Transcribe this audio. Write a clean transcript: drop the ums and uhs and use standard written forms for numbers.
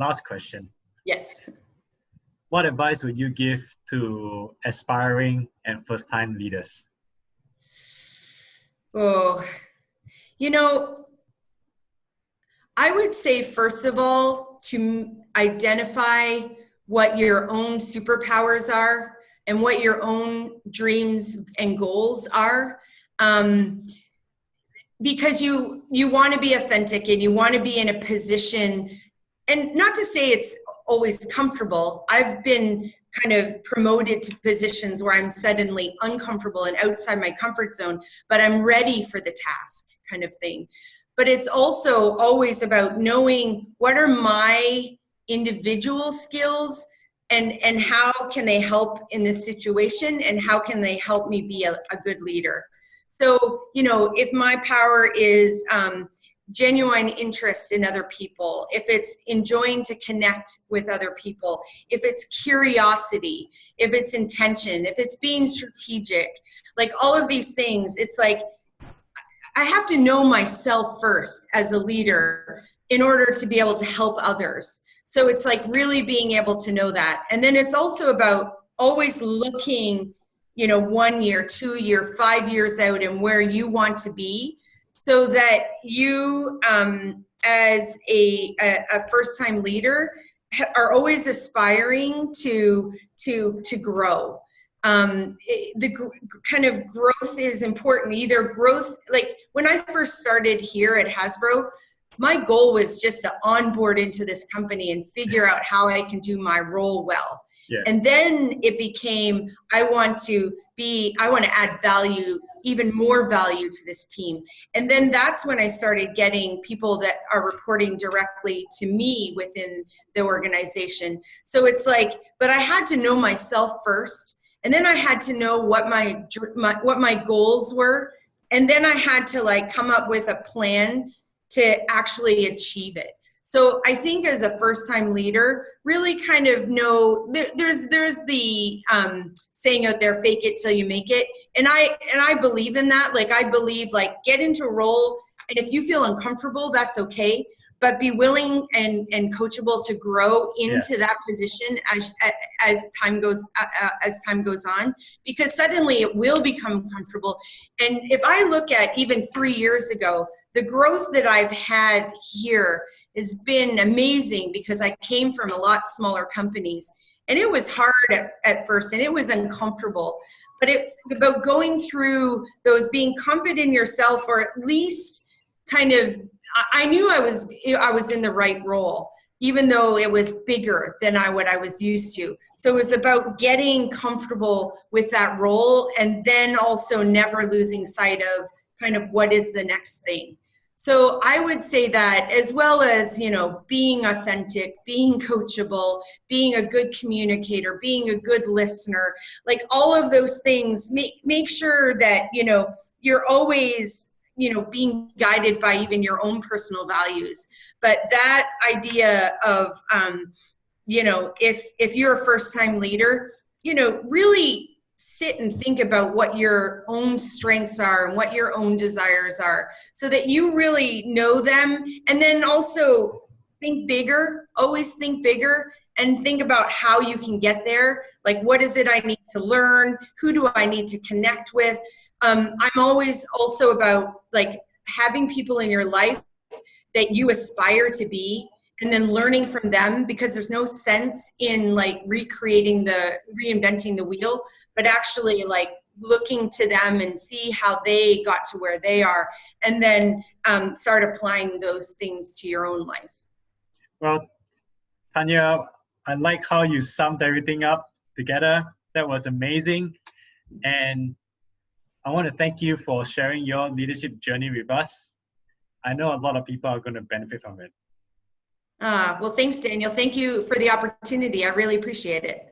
last question. Yes. What advice would you give to aspiring and first-time leaders? Oh, I would say, first of all, to identify what your own superpowers are and what your own dreams and goals are. Because you want to be authentic and you want to be in a position, and not to say it's always comfortable. I've been kind of promoted to positions where I'm suddenly uncomfortable and outside my comfort zone, but I'm ready for the task, kind of thing. But it's also always about knowing what are my individual skills and how can they help in this situation and how can they help me be a good leader. So, if my power is genuine interest in other people, if it's enjoying to connect with other people, if it's curiosity, if it's intention, if it's being strategic, like all of these things, it's like I have to know myself first as a leader in order to be able to help others. So it's like really being able to know that. And then it's also about always looking, 1 year, 2 year, 5 years out and where you want to be, so that you, as a first-time leader, are always aspiring to grow. The kind of growth is important. Either growth, like when I first started here at Hasbro, my goal was just to onboard into this company and figure out how I can do my role well. Yeah. And then it became, I want to add value, even more value to this team. And then that's when I started getting people that are reporting directly to me within the organization. So it's like, but I had to know myself first. And then I had to know what my goals were. And then I had to come up with a plan to actually achieve it. So I think as a first-time leader, really kind of know, there's the saying out there, fake it till you make it. And I believe in that. I believe get into a role, and if you feel uncomfortable, that's okay. But be willing and coachable to grow into that position as time goes on, because suddenly it will become comfortable. And if I look at even 3 years ago, the growth that I've had here has been amazing, because I came from a lot smaller companies, and it was hard at first, and it was uncomfortable. But it's about going through those, being confident in yourself, or at least kind of, I knew I was in the right role, even though it was bigger than what I was used to. So it was about getting comfortable with that role, and then also never losing sight of kind of what is the next thing. So I would say that, as well as, being authentic, being coachable, being a good communicator, being a good listener, all of those things, make sure that, you're always, being guided by even your own personal values. But that idea of, if you're a first-time leader, really sit and think about what your own strengths are and what your own desires are, so that you really know them. And then also think bigger, always think bigger, and think about how you can get there. What is it I need to learn? Who do I need to connect with? I'm always also about having people in your life that you aspire to be, and then learning from them, because there's no sense in reinventing the wheel, but actually looking to them and see how they got to where they are, and then start applying those things to your own life. Well, Tanya, I like how you summed everything up together. That was amazing. And I want to thank you for sharing your leadership journey with us. I know a lot of people are going to benefit from it. Well, thanks, Daniel. Thank you for the opportunity. I really appreciate it.